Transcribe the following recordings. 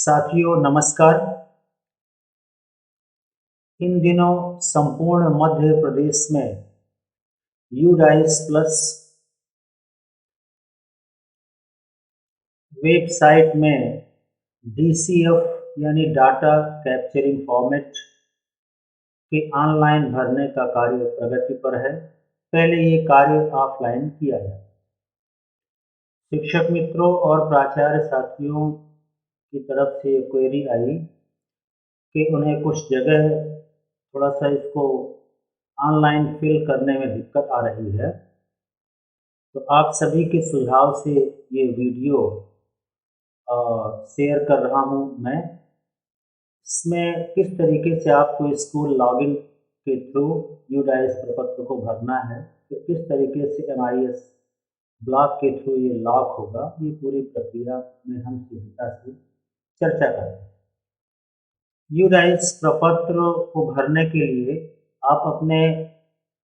साथियों नमस्कार। इन दिनों संपूर्ण मध्य प्रदेश में यूडाइस प्लस वेबसाइट में डीसीएफ यानी डाटा कैप्चरिंग फॉर्मेट के ऑनलाइन भरने का कार्य प्रगति पर है। पहले ये कार्य ऑफलाइन किया जाता। शिक्षक मित्रों और प्राचार्य साथियों की तरफ से क्वेरी आई कि उन्हें कुछ जगह थोड़ा सा इसको ऑनलाइन फिल करने में दिक्कत आ रही है। तो आप सभी के सुझाव से ये वीडियो शेयर कर रहा हूँ मैं। इसमें किस तरीके से आपको स्कूल लॉगिन के थ्रू यूडाइस प्रपत्र को भरना है, तो किस तरीके से एमआईएस ब्लॉक के थ्रू ये लॉक होगा, ये पूरी प्रक्रिया में हम शीघ्रता से चर्चा करते हैं। यूडाइस प्रपत्र को भरने के लिए आप अपने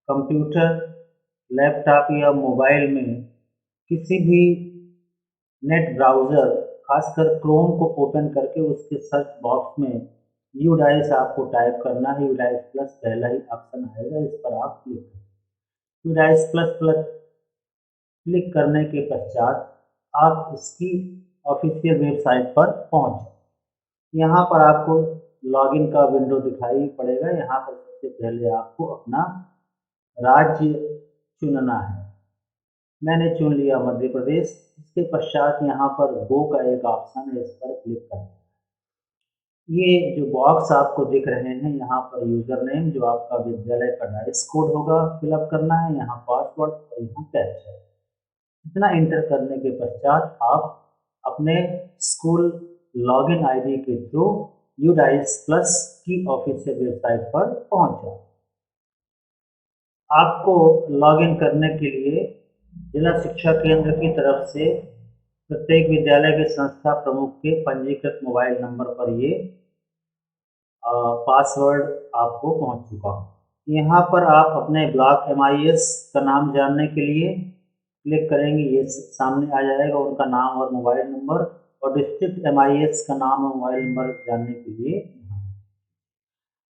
कंप्यूटर, लैपटॉप या मोबाइल में किसी भी नेट ब्राउज़र खासकर क्रोम को ओपन करके उसके सर्च बॉक्स में यूडाइस आपको टाइप करना है। यूडाइस प्लस पहला ही ऑप्शन आएगा, इस पर आप क्लिक करें। यूडाइस प्लस प्लस क्लिक करने के पश्चात आप इसकी ऑफिशियल वेबसाइट पर पहुँच। यहाँ पर आपको लॉगिन का विंडो दिखाई पड़ेगा। यहाँ पर सबसे पहले आपको अपना राज्य चुनना है। मैंने चुन लिया मध्य प्रदेश। इसके पश्चात यहाँ पर गो का एक ऑप्शन है, इस पर क्लिक करें। ये जो बॉक्स आपको दिख रहे हैं, यहाँ पर यूज़र नेम जो आपका विद्यालय का डाइस कोड होगा फिलअप करना है, यहाँ पासवर्ड और यहाँ कैप्चा। इतना इंटर करने के पश्चात आप अपने स्कूल लॉगिन आईडी के थ्रू यूडाइस प्लस की ऑफिशियल वेबसाइट पर पहुँच जाए। आपको लॉगिन करने के लिए जिला शिक्षा केंद्र की तरफ से प्रत्येक विद्यालय के संस्था प्रमुख के पंजीकृत मोबाइल नंबर पर ये पासवर्ड आपको पहुंच चुका हो। यहाँ पर आप अपने ब्लॉक एमआईएस का नाम जानने के लिए क्लिक करेंगे, ये सामने आ जाएगा उनका नाम और मोबाइल नंबर, और डिस्ट्रिक्ट एमआईएस का नाम और मोबाइल नंबर जानने के लिए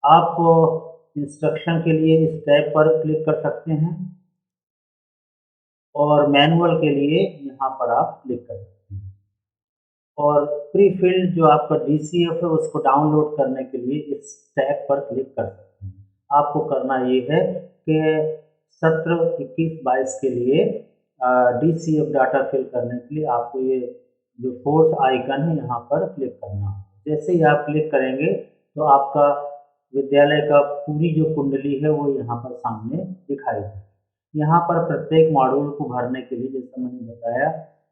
आप इंस्ट्रक्शन के लिए इस टैब पर क्लिक कर सकते हैं, और मैनुअल के लिए यहाँ पर आप क्लिक कर सकते हैं। और प्री फिल्ड जो आपका डीसीएफ है उसको डाउनलोड करने के लिए इस टैब पर क्लिक कर सकते हैं। आपको करना ये है कि सत्र 21-22 के लिए डीसीएफ डाटा फिल करने के लिए आपको ये जो फोर्थ आइकन है यहाँ पर क्लिक करना है। जैसे ही आप क्लिक करेंगे तो आपका विद्यालय का पूरी जो कुंडली है वो यहाँ पर सामने दिखाई देगी। यहाँ पर प्रत्येक मॉड्यूल को भरने के लिए, जैसा मैंने बताया,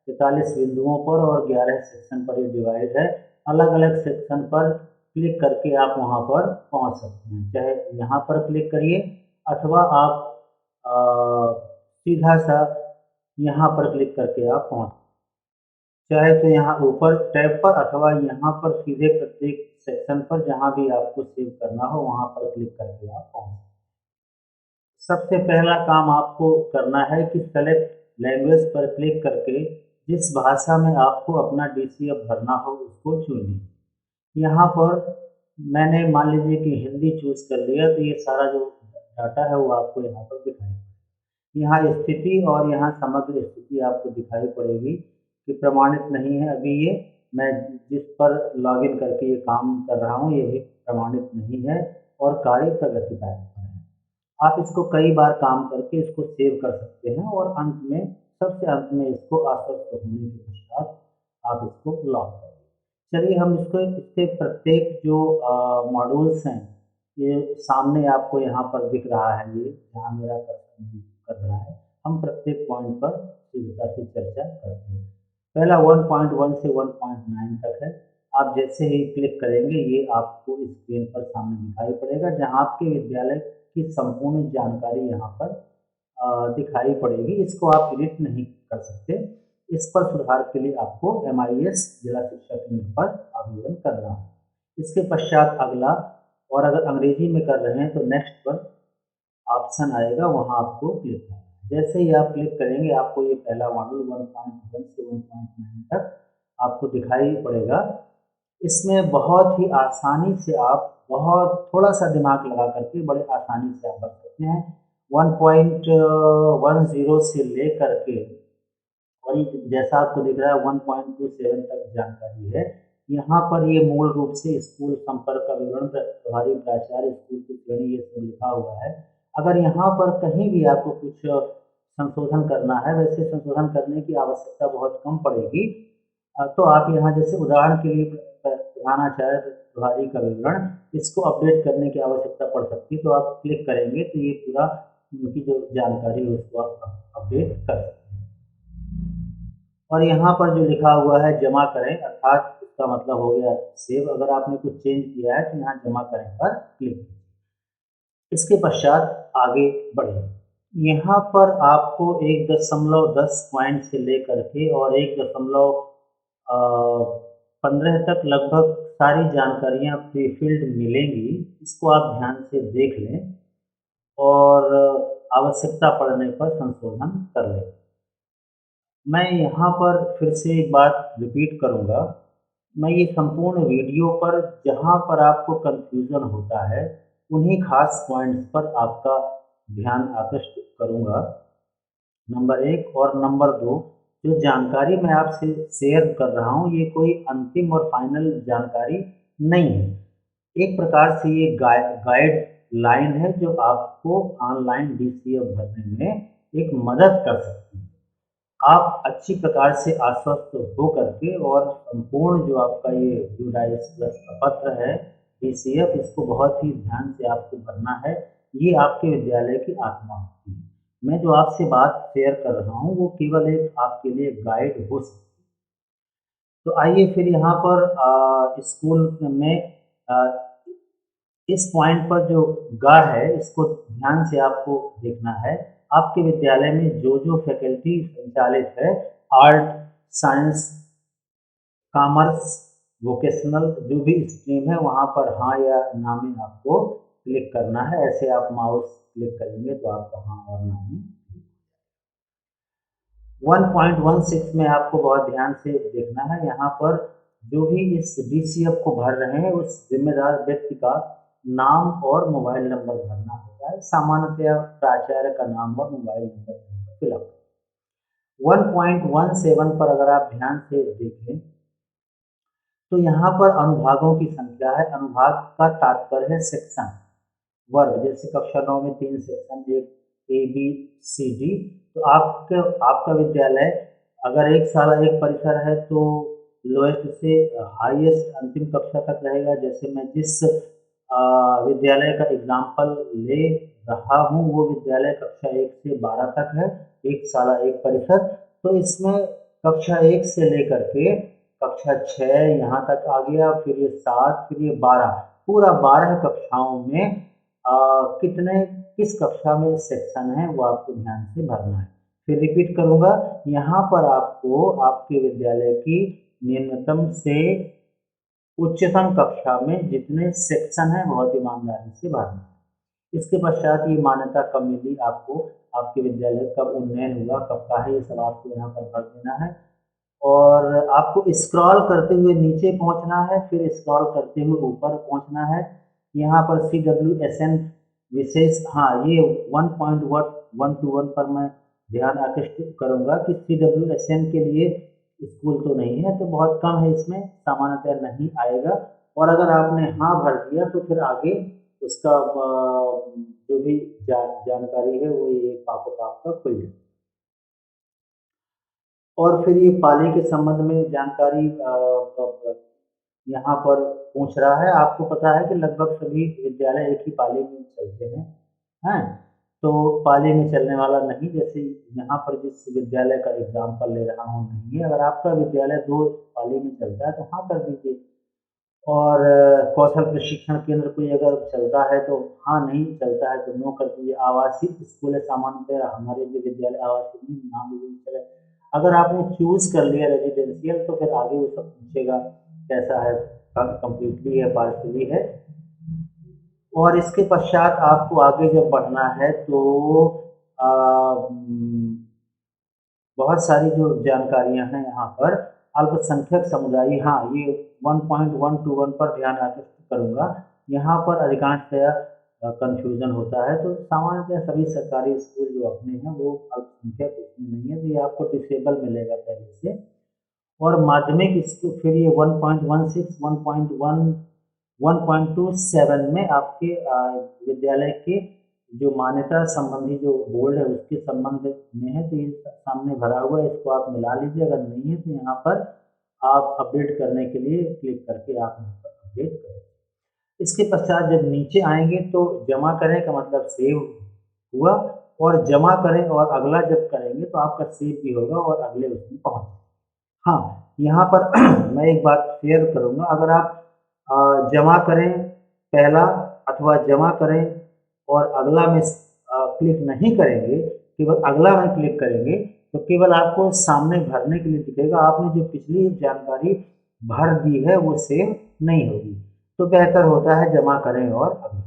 43 बिंदुओं पर और 11 सेक्शन पर ये डिवाइड है। अलग अलग सेक्शन पर क्लिक करके आप वहाँ पर पहुँच सकते हैं। चाहे यहाँ पर क्लिक करिए अथवा आप सीधा सा यहाँ पर क्लिक करके आप पहुँच, चाहे तो यहाँ ऊपर टैब पर अथवा यहाँ पर सीधे प्रत्येक सेक्शन पर जहाँ भी आपको सेव करना हो वहाँ पर क्लिक करके आप पहुँच। सबसे पहला काम आपको करना है कि सेलेक्ट लैंग्वेज पर क्लिक करके जिस भाषा में आपको अपना डीसीएफ भरना हो उसको चुन लीजिए। यहाँ पर मैंने मान लीजिए कि हिंदी चूज़ कर लिया, तो ये सारा जो डाटा है वो आपको यहाँ पर दिखाई पड़ेगा। यहाँ स्थिति और यहाँ समग्र स्थिति आपको दिखाई पड़ेगी कि प्रमाणित नहीं है। अभी ये मैं जिस पर लॉगिन करके ये काम कर रहा हूँ ये भी प्रमाणित नहीं है और कार्य प्रगति पर है। आप इसको कई बार काम करके इसको सेव कर सकते हैं और अंत में, सबसे अंत में इसको आश्वस्त होने के पश्चात आप इसको लॉक कर दें। चलिए हम इसको इसके प्रत्येक जो मॉड्यूल्स हैं ये सामने आपको यहाँ पर दिख रहा है, ये जहाँ मेरा कर रहा है, हम प्रत्येक पॉइंट पर शीघ्रता से चर्चा करते हैं। पहला 1.1 से 1.9 तक है। आप जैसे ही क्लिक करेंगे ये आपको स्क्रीन पर सामने दिखाई पड़ेगा, जहाँ आपके विद्यालय की संपूर्ण जानकारी यहाँ पर दिखाई पड़ेगी। इसको आप एडिट नहीं कर सकते। इस पर सुधार के लिए आपको एमआईएस जिला शिक्षा केंद्र पर आवेदन करना है। इसके पश्चात अगला, और अगर अंग्रेजी में कर रहे हैं तो नेक्स्ट पर ऑप्शन आएगा, वहाँ आपको क्लिक करना है। जैसे ही आप क्लिक करेंगे आपको ये पहला मॉड्यूल 1.1 से 1.9 तक आपको दिखाई पड़ेगा। इसमें बहुत ही आसानी से आप बहुत थोड़ा सा दिमाग लगा करके बड़े आसानी से आप भर सकते हैं। 1.10 से लेकर के और ये जैसा आपको दिख रहा है 1.27 तक जानकारी है। यहाँ पर ये मूल रूप से स्कूल संपर्क का विवरण, प्रभारी प्राचार्य, स्कूल की श्रेणी, ये सब लिखा हुआ है। अगर यहाँ पर कहीं भी आपको कुछ संशोधन करना है, वैसे संशोधन करने की आवश्यकता बहुत कम पड़ेगी। तो आप यहाँ जैसे उदाहरण के लिए प्रधानाचार्य प्रभारी का विवरण, इसको अपडेट करने की आवश्यकता पड़ सकती है, तो आप क्लिक करेंगे तो ये पूरा उनकी जो जानकारी है उसको आप अपडेट कर सकते हैं। और यहाँ पर जो लिखा हुआ है जमा करें, अर्थात इसका मतलब हो गया सेव। अगर आपने कुछ चेंज किया है तो यहाँ जमा करें पर क्लिक कीजिए। इसके पश्चात आगे बढ़ें। यहाँ पर आपको 1.10 पॉइंट से लेकर के और 1.15 तक लगभग सारी जानकारियाँ प्री फिल्ड मिलेंगी। इसको आप ध्यान से देख लें और आवश्यकता पड़ने पर संशोधन कर लें। मैं यहाँ पर फिर से एक बात रिपीट करूँगा। मैं ये संपूर्ण वीडियो पर जहाँ पर आपको कन्फ्यूज़न होता है उन्हीं खास पॉइंट्स पर आपका ध्यान आकृष्ट करूँगा, नंबर 1। और नंबर 2, जो जानकारी मैं आपसे शेयर कर रहा हूँ ये कोई अंतिम और फाइनल जानकारी नहीं है। एक प्रकार से ये गाइड लाइन है जो आपको ऑनलाइन DCF भरने में एक मदद कर सकती है। आप अच्छी प्रकार से आश्वस्त हो करके और संपूर्ण जो आपका ये यूडाइस प्लस का पत्र है DCF, इसको बहुत ही ध्यान से आपको भरना है। ये आपके विद्यालय की आत्मा होती है। मैं जो आपसे बात शेयर कर रहा हूँ वो केवल एक आपके लिए गाइड हो सकती है। तो आइए फिर यहाँ पर स्कूल में इस पॉइंट पर जो गा है इसको ध्यान से आपको देखना है। आपके विद्यालय में जो जो फैकल्टी संचालित है, आर्ट, साइंस, कॉमर्स, वोकेशनल, जो भी स्ट्रीम है वहाँ पर हाँ या ना में आपको क्लिक करना है। ऐसे आप माउस क्लिक करेंगे तो आपका हाँ और ना में 1.16 में आपको बहुत ध्यान से देखना है। यहाँ पर जो भी इस DCF को भर रहे हैं उस जिम्मेदार व्यक्ति का नाम और मोबाइल नंबर भरना होता है। सामान्यतया प्राचार्य का नाम और मोबाइल नंबर फिलअप। 1.17 पर अगर आप ध्यान से देखें तो यहाँ पर अनुभागों की संख्या है। अनुभाग का तात्पर्य है सेक्शन, वर्ग। जैसे कक्षा 9 में 3 सेक्शन, एक ABCD। तो आपका विद्यालय अगर एक साल एक परिसर है तो लोएस्ट से हाईएस्ट अंतिम कक्षा तक रहेगा। जैसे मैं जिस विद्यालय का एग्जाम्पल ले रहा हूँ वो विद्यालय कक्षा 1 से 12 तक है, एक साल एक परिसर। तो इसमें कक्षा 1 से लेकर के कक्षा 6 यहाँ तक आ गया, फिर ये 7, फिर ये 12, पूरा 12 कक्षाओं में किस कक्षा में सेक्शन है वो आपको ध्यान से भरना है। फिर रिपीट करूँगा, यहाँ पर आपको आपके विद्यालय की न्यूनतम से उच्चतम कक्षा में जितने सेक्शन हैं बहुत ईमानदारी से भरना है। इसके पश्चात ये मान्यता कब मिली आपको, आपके विद्यालय कब उन्नयन हुआ, कब का है, ये सब आपको यहाँ पर भर देना है। और आपको स्क्रॉल करते हुए नीचे पहुँचना है, फिर स्क्रॉल करते हुए ऊपर पहुँचना है। यहाँ पर CWSN विशेष, हाँ ये 1.121 पर मैं ध्यान आकृष्ट करूँगा कि CWSN के लिए स्कूल तो नहीं है, तो बहुत कम है, इसमें सामान्यतः नहीं आएगा। और अगर आपने हाँ भर दिया तो फिर आगे उसका जो भी जानकारी है वो ये पॉपअप आपका खुल जाए। और फिर ये पाली के संबंध में जानकारी यहाँ पर पूछ रहा है। आपको पता है कि लगभग सभी विद्यालय एक ही पाली में चलते हैं, तो पाली में चलने वाला नहीं, जैसे यहाँ पर जिस विद्यालय का एग्जाम्पल ले रहा हूँ नहीं है। अगर आपका विद्यालय 2 पाली में चलता है तो हाँ कर दीजिए। और कौशल प्रशिक्षण केंद्र कोई अगर चलता है तो हाँ, नहीं चलता है तो नो कर दीजिए। आवासीय स्कूल है, सामान्यतः हमारे जो विद्यालय आवासीय नाम चले। अगर आपने चूज कर लिया रेजिडेंशियल तो फिर आगे वो सब पूछेगा कैसा है, कम्प्लीटली है, पार्शली है। और इसके पश्चात आपको आगे जब बढ़ना है तो बहुत सारी जो जानकारियां हैं यहाँ पर अल्पसंख्यक समुदाय, हाँ ये 1.121 पर ध्यान आकृष्ट करूँगा। यहाँ पर अधिकांशतया कन्फ्यूज़न होता है, तो सामान्यतः सभी सरकारी स्कूल जो अपने हैं वो अल्पसंख्यक उसमें नहीं है, तो ये आपको डिसेबल मिलेगा पहले से। और माध्यमिक स्कूल फिर ये 1.16, 1.1, 1.27 में आपके विद्यालय के जो मान्यता संबंधी जो बोर्ड है उसके संबंध में है, तो ये सामने भरा हुआ है, इसको आप मिला लीजिए। अगर नहीं है तो यहाँ पर आप अपडेट करने के लिए क्लिक करके आप यहाँ पर अपडेट करें। इसके पश्चात जब नीचे आएंगे तो जमा करें का मतलब सेव हुआ, और जमा करें और अगला जब करेंगे तो आपका सेव भी होगा और अगले उसमें पहुँच। हाँ, यहाँ पर मैं एक बात शेयर करूँगा, अगर आप जमा करें पहला अथवा जमा करें और अगला में क्लिक नहीं करेंगे, केवल अगला में क्लिक करेंगे, तो केवल आपको सामने भरने के लिए दिखेगा, आपने जो पिछली जानकारी भर दी है वो सेव नहीं होगी। तो बेहतर होता है जमा करें और अगला।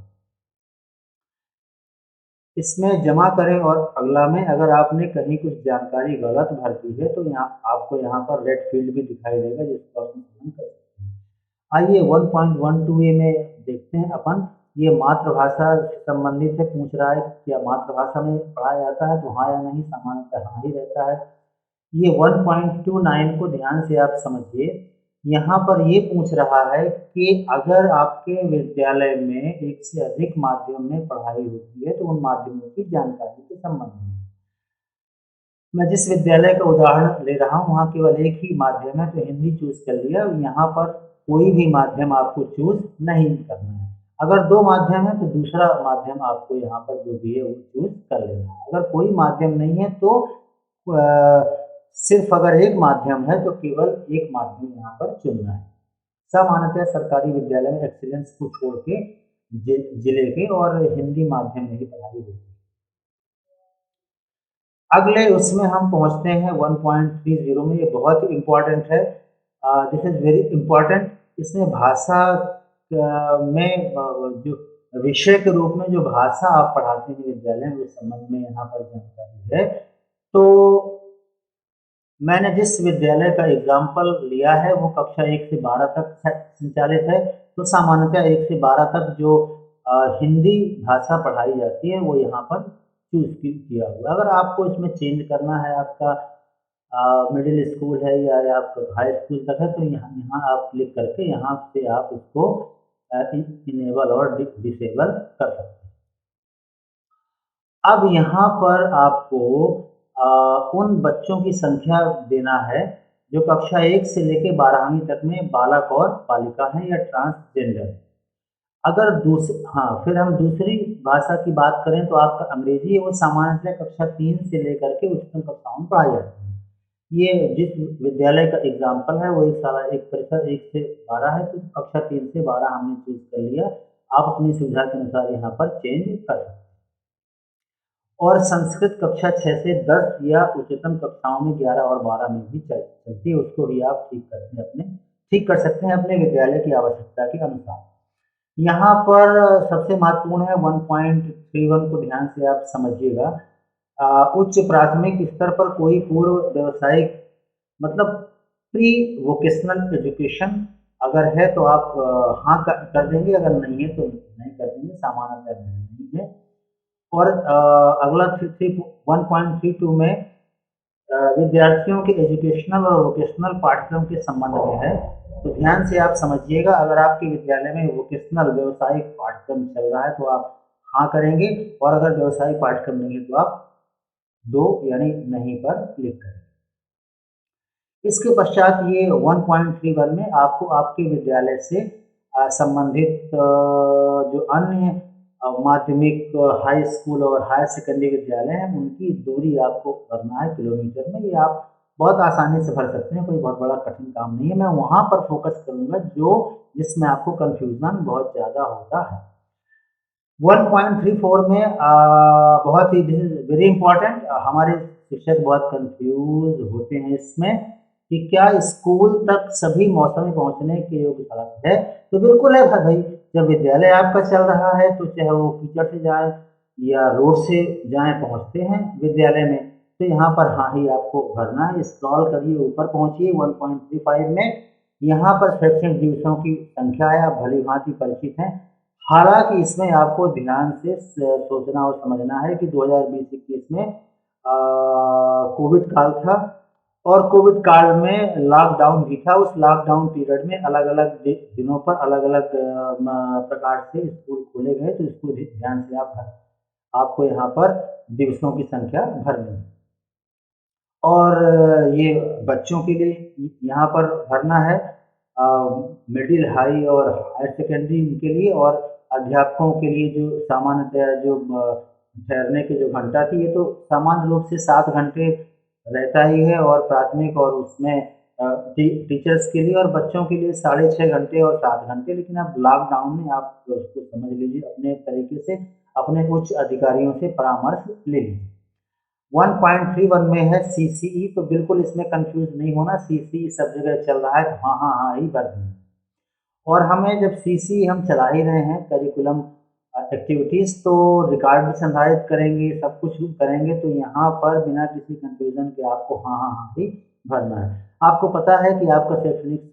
इसमें जमा करें और अगला में अगर आपने कहीं कुछ जानकारी गलत भर दी है तो यहाँ आपको यहाँ पर रेड फील्ड भी दिखाई देगा, जिसको आप संशोधन कर सकते हैं। आइए 1.12 में देखते हैं अपन। ये मातृभाषा से संबंधित है, पूछ रहा है क्या मातृभाषा में पढ़ाया जाता है, तो हाँ या नहीं, सामान्यतः हाँ ही रहता है। ये 1.29 को ध्यान से आप समझिए। यहाँ पर ये पूछ रहा है कि अगर आपके विद्यालय में एक से अधिक माध्यम में पढ़ाई होती है तो उन माध्यमों की जानकारी के संबंध में। मैं जिस विद्यालय का उदाहरण ले रहा हूँ वहाँ केवल एक ही माध्यम है, तो हिंदी चूज कर लिया। यहाँ पर कोई भी माध्यम आपको चूज नहीं करना है। अगर दो माध्यम है तो दूसरा माध्यम आपको यहाँ पर जो भी है वो चूज कर लेना है। अगर कोई माध्यम नहीं है तो सिर्फ अगर एक माध्यम है तो केवल एक माध्यम यहाँ पर चुनना है। सामान्यतः सरकारी विद्यालय में एक्सीलेंस को छोड़ के जिले के और हिंदी माध्यम में ही पढ़ाई होती है। अगले उसमें हम पहुंचते हैं 1.30 में। ये बहुत ही इम्पोर्टेंट है, दिस इज वेरी इम्पोर्टेंट। इसमें भाषा में जो विषय के रूप में जो भाषा आप पढ़ाते हैं विद्यालय में उस संबंध में यहाँ पर जानकारी है। तो मैंने जिस विद्यालय का एग्जाम्पल लिया है वो कक्षा 1 से 12 तक संचालित है, तो सामान्यतः 1 से 12 तक जो हिंदी भाषा पढ़ाई जाती है वो यहाँ पर चूज किया हुआ। अगर आपको इसमें चेंज करना है, आपका मिडिल स्कूल है या आपका हाई स्कूल तक है, तो यहाँ आप क्लिक करके यहाँ से आप इसको इनेबल और डिसेबल कर सकते हैं। अब यहाँ पर आपको उन बच्चों की संख्या देना है जो कक्षा 1 से लेकर 12वीं तक में बालक और बालिका हैं या ट्रांसजेंडर। अगर फिर हम दूसरी भाषा की बात करें तो आपका अंग्रेजी है, वो सामान्यतः कक्षा 3 से लेकर के उच्चतम कक्षाओं में पढ़ाई जाती है। ये जिस विद्यालय का एग्जाम्पल है वो एक परिसर 1 से 12 है, तो कक्षा 3 से 12 हमने चूज कर लिया। आप अपनी सुविधा के अनुसार यहाँ पर चेंज कर सकते हैं। और संस्कृत कक्षा 6 से 10 या उच्चतम कक्षाओं में 11 और 12 में भी चलती है, उसको भी आप ठीक कर सकते हैं अपने विद्यालय की आवश्यकता के अनुसार। यहाँ पर सबसे महत्वपूर्ण है 1.31 को ध्यान से आप समझिएगा। उच्च प्राथमिक स्तर पर कोई पूर्व व्यावसायिक मतलब प्री वोकेशनल एजुकेशन अगर है तो आप हाँ कर देंगे, अगर नहीं है तो नहीं कर देंगे, सामान्यतः नहीं है। और अगला 1.32 में विद्यार्थियों के एजुकेशनल और वोकेशनल पाठ्यक्रम के संबंध में है, तो ध्यान से आप समझिएगा। अगर आपके विद्यालय में वोकेशनल व्यवसायिक पाठ्यक्रम चल रहा है तो आप हाँ करेंगे, और अगर व्यवसायिक पाठ्यक्रम नहीं है तो आप 2 यानी नहीं पर क्लिक करेंगे। इसके पश्चात ये 1.31 में आपको आपके विद्यालय से संबंधित जो अन्य माध्यमिक, हाई स्कूल और हायर सेकेंडरी विद्यालय हैं उनकी दूरी आपको करना है किलोमीटर में। ये आप बहुत आसानी से भर सकते हैं, कोई बहुत बड़ा कठिन काम नहीं है। मैं वहाँ पर फोकस करूँगा जिसमें आपको कंफ्यूजन बहुत ज़्यादा होता है। 1.34 में बहुत ही वेरी इंपॉर्टेंट, हमारे शिक्षक बहुत कंफ्यूज होते हैं इसमें कि क्या स्कूल तक सभी मौसम में पहुंचने के योग्य सड़क है। तो बिल्कुल है भाई, जब विद्यालय आपका चल रहा है तो चाहे वो कीचड़ से जाए या रोड से जाए पहुंचते हैं विद्यालय में। तो यहाँ पर हाँ ही आपको भरना है। स्क्रॉल करिए, ऊपर पहुँचिए 1.35 में। यहाँ पर शैक्षणिक दिवसों की संख्या है, आप भली भांति परिचित हैं। हालांकि इसमें आपको ध्यान से सोचना और समझना है कि 2020-21 में कोविड काल था और कोविड काल में लॉकडाउन भी था। उस लॉकडाउन पीरियड में अलग अलग दिनों पर अलग अलग प्रकार से स्कूल खोले गए, तो इसको ध्यान से आपको यहाँ पर दिवसों की संख्या भरनी है। और ये बच्चों के लिए यहाँ पर भरना है, मिडिल हाई और हायर सेकेंडरी उनके लिए, और अध्यापकों के लिए जो सामान्यतः जो ठहरने के जो घंटा थी, ये तो सामान्य रूप से 7 घंटे रहता ही है, और प्राथमिक और उसमें टीचर्स के लिए और बच्चों के लिए 6.5 घंटे और 7 घंटे। लेकिन अब लॉकडाउन में आप उसको समझ लीजिए, अपने तरीके से अपने उच्च अधिकारियों से परामर्श ले लीजिए। 1.31 में है सीसीई, तो बिल्कुल इसमें कंफ्यूज नहीं होना, सीसीई सब जगह चल रहा है, तो हाँ हाँ हाँ ही भर देना। और हमें जब सीसीई हम चला ही रहे हैं करिकुलम एक्टिविटीज़, तो रिकॉर्ड भी संधारित करेंगे, सब कुछ करेंगे, तो यहाँ पर बिना किसी कंफ्यूजन के आपको हाँ हाँ हाँ ही भरना है। आपको पता है कि आपका शैक्षणिक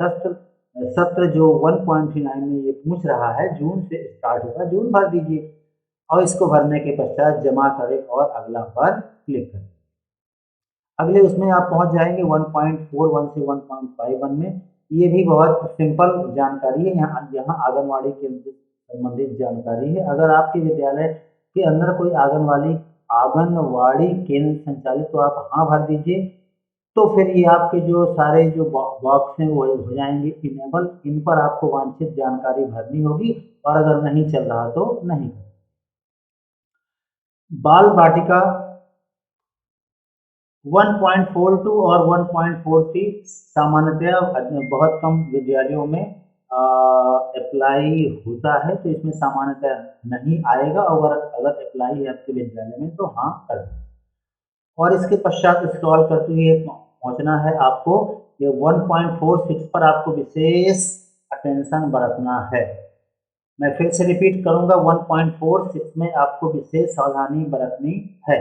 सत्र जो 1.39 में ये पूछ रहा है, जून से स्टार्ट होगा, जून भर दीजिए, और इसको भरने के पश्चात जमा करें और अगला पर क्लिक करें। अगले उसमें आप पहुंच जाएंगे 1.41 से 1.51 में। ये भी बहुत सिंपल जानकारी है, यहाँ आंगनवाड़ी के संबंधित जानकारी है। अगर आपके विद्यालय के अंदर कोई आंगनवाड़ी केंद्र संचालित, तो आप हाँ भर दीजिए, तो फिर ये आपके जो सारे जो बॉक्स हैं वो हो जाएंगे इनेबल। इन पर आपको वांछित जानकारी भरनी होगी, और अगर नहीं चल रहा तो नहीं। बाल बाटिका 1.42 और 1.43 सामान्यतः बहुत कम विद्यालयों में अप्लाई होता है, तो इसमें सामान्यतः नहीं आएगा। अगर अप्लाई है आपके विद्यालय में तो हाँ कर दें। और इसके पश्चात स्क्रॉल करते हुए पहुंचना है आपको, ये 1.46 पर आपको विशेष अटेंशन बरतना है। मैं फिर से रिपीट करूंगा, 1.46 में आपको विशेष सावधानी बरतनी है।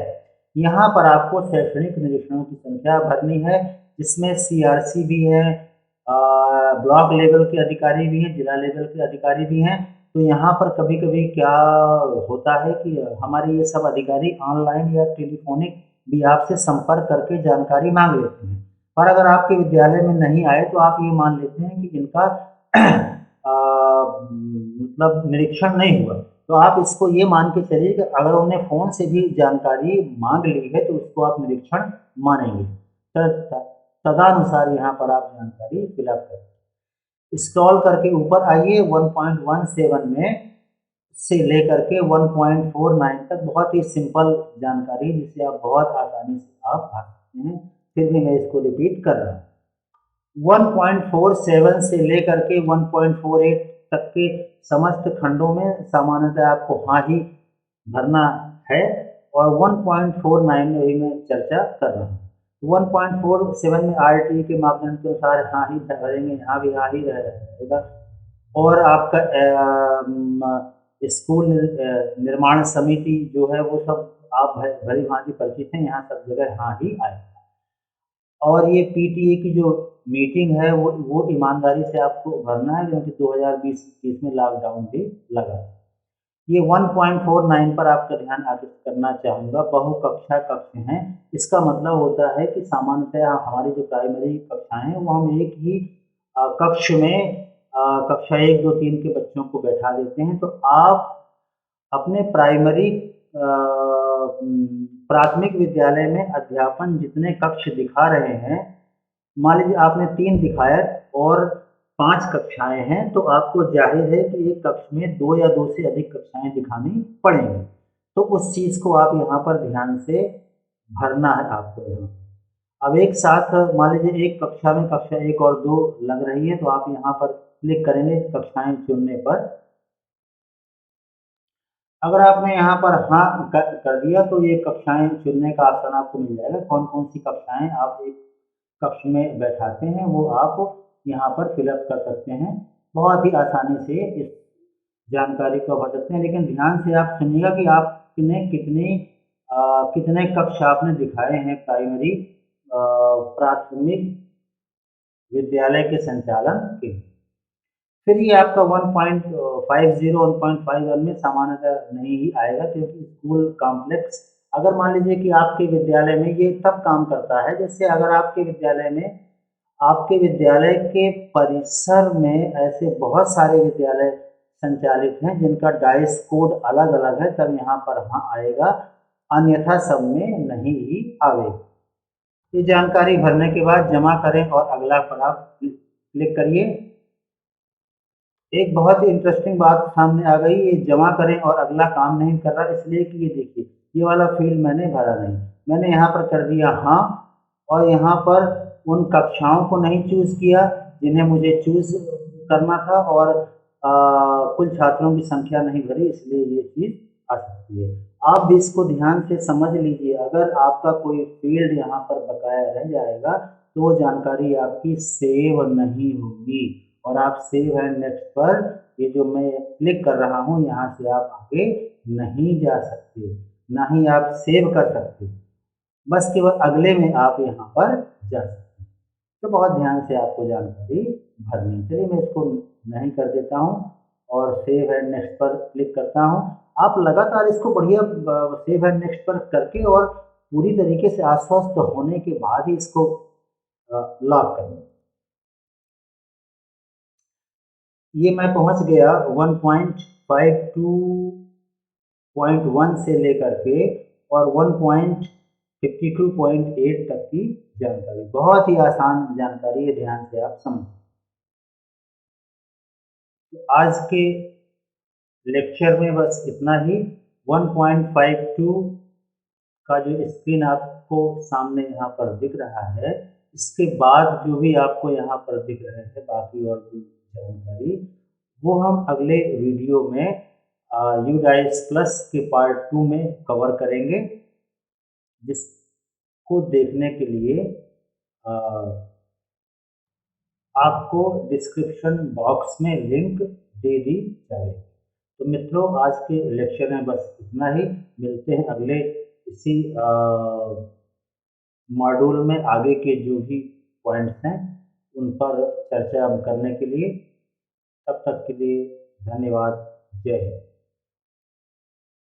यहाँ पर आपको शैक्षणिक निरीक्षणों की संख्या भरनी है, जिसमें सीआरसी भी है, ब्लॉक लेवल के अधिकारी भी हैं, जिला लेवल के अधिकारी भी हैं। तो यहाँ पर कभी कभी क्या होता है कि हमारे ये सब अधिकारी ऑनलाइन या टेलीफोनिक भी आपसे संपर्क करके जानकारी मांग लेते हैं, और अगर आपके विद्यालय में नहीं आए तो आप ये मान लेते हैं कि इनका मतलब निरीक्षण नहीं हुआ। तो आप इसको ये मान के चलिए कि अगर उन्होंने फ़ोन से भी जानकारी मांग ली है, तो उसको आप निरीक्षण मानेंगे। तदनुसार यहाँ पर आप जानकारी फिलअप करें। स्क्रॉल करके ऊपर आइए, 1.17 में से लेकर के 1.49 तक बहुत ही सिंपल जानकारी, जिसे आप बहुत आसानी से आप भर सकते हैं। फिर भी मैं इसको रिपीट कर रहा हूँ। 1.47 से लेकर के 1.48 तक के समस्त खंडों में सामान्यतः आपको हाँ ही भरना है, और 1.49 में भी मैं चर्चा कर रहा हूँ। 1.47 में आरटीई के मापदंड के अनुसार हाँ ही भरेंगे, यहाँ भी हाँ ही रहेगा। और आपका स्कूल निर्माण समिति जो है वो सब आप भली भांति परिचित हैं, यहाँ सब जगह हाँ ही आए। और ये पीटीए की जो मीटिंग है वो ईमानदारी से आपको भरना है, क्योंकि 2020-21 में लॉकडाउन भी लगा। ये 1.49 पर आपका ध्यान आकर्षित करना चाहूँगा। बहुकक्षा कक्ष हैं, इसका मतलब होता है कि सामान्यतः हमारी जो प्राइमरी कक्षाएं हैं वो हम एक ही कक्ष में कक्षा 1, 2, 3 के बच्चों को बैठा देते हैं। तो आप अपने प्राथमिक विद्यालय में अध्यापन जितने कक्ष दिखा रहे हैं, मान लीजिए आपने 3 दिखाया और 5 कक्षाएं हैं, तो आपको जाहिर है कि एक कक्ष में 2 या 2 से अधिक कक्षाएं दिखानी पड़ेंगी। तो उस चीज़ को आप यहाँ पर ध्यान से भरना है आपको यहाँ। अब एक साथ मान लीजिए एक कक्षा में कक्षा 1 और 2 लग रही है, तो आप यहाँ पर क्लिक करेंगे कक्षाएं चुनने पर। अगर आपने यहाँ पर हाँ कर दिया, तो ये कक्षाएं चुनने का ऑप्शन आपको मिल जाएगा। कौन कौन सी कक्षाएं आप एक कक्ष में बैठाते हैं वो आप यहाँ पर फिलअप कर सकते हैं। बहुत ही आसानी से इस जानकारी को भर सकते हैं, लेकिन ध्यान से आप सुनिएगा कि आपने कितनी कितने कक्ष आपने दिखाए हैं प्राइमरी प्राथमिक विद्यालय के संचालन के। फिर ये आपका 1.50 1.51 में सामान्यतः नहीं ही आएगा, क्योंकि स्कूल कॉम्प्लेक्स अगर मान लीजिए कि आपके विद्यालय में ये तब काम करता है, जैसे अगर आपके विद्यालय के परिसर में ऐसे बहुत सारे विद्यालय संचालित हैं जिनका डाइस कोड अलग अलग है, तब यहाँ पर हाँ आएगा, अन्यथा सब में नहीं ही आवेगा। ये जानकारी भरने के बाद जमा करें और अगला पर आप क्लिक करिए। एक बहुत ही इंटरेस्टिंग बात सामने आ गई, ये जमा करें और अगला काम नहीं कर रहा, इसलिए कि ये देखिए ये वाला फील्ड मैंने भरा नहीं, मैंने यहाँ पर कर दिया हाँ, और यहाँ पर उन कक्षाओं को नहीं चूज किया जिन्हें मुझे चूज करना था, और कुल छात्रों की संख्या नहीं भरी, इसलिए ये चीज़ आ सकती है। आप भी इसको ध्यान से समझ लीजिए, अगर आपका कोई फील्ड यहाँ पर बकाया रह जाएगा तो वो जानकारी आपकी सेव नहीं होगी, और आप सेव एंड नेक्स्ट पर ये जो मैं क्लिक कर रहा हूँ यहाँ से आप आगे नहीं जा सकते, ना ही आप सेव कर सकते, बस केवल अगले में आप यहाँ पर जा सकते। तो बहुत ध्यान से आपको जानकारी भरनी। चलिए मैं इसको नहीं कर देता हूँ और सेव एंड नेक्स्ट पर क्लिक करता हूँ। आप लगातार इसको बढ़िया सेव एंड नेक्स्ट पर करके और पूरी तरीके से आश्वस्त होने के बाद ही इसको लॉक करें। ये मैं पहुंच गया 1.52.1 से लेकर के और 1.52.8 तक की जानकारी, बहुत ही आसान जानकारी है, ध्यान से आप समझें। तो आज के लेक्चर में बस इतना ही। 1.52 का जो स्क्रीन आपको सामने यहाँ पर दिख रहा है, इसके बाद जो भी आपको यहाँ पर दिख रहे हैं बाकी और भी जानकारी, वो हम अगले वीडियो में UDIS प्लस के पार्ट 2 में कवर करेंगे, जिसको देखने के लिए आपको डिस्क्रिप्शन बॉक्स में लिंक दे दी जाएगी। तो मित्रों आज के लेक्चर में बस इतना ही, मिलते हैं अगले इसी मॉड्यूल में आगे के जो भी पॉइंट्स हैं उन पर चर्चा करने के लिए। तब तक के लिए धन्यवाद। जय हिंद।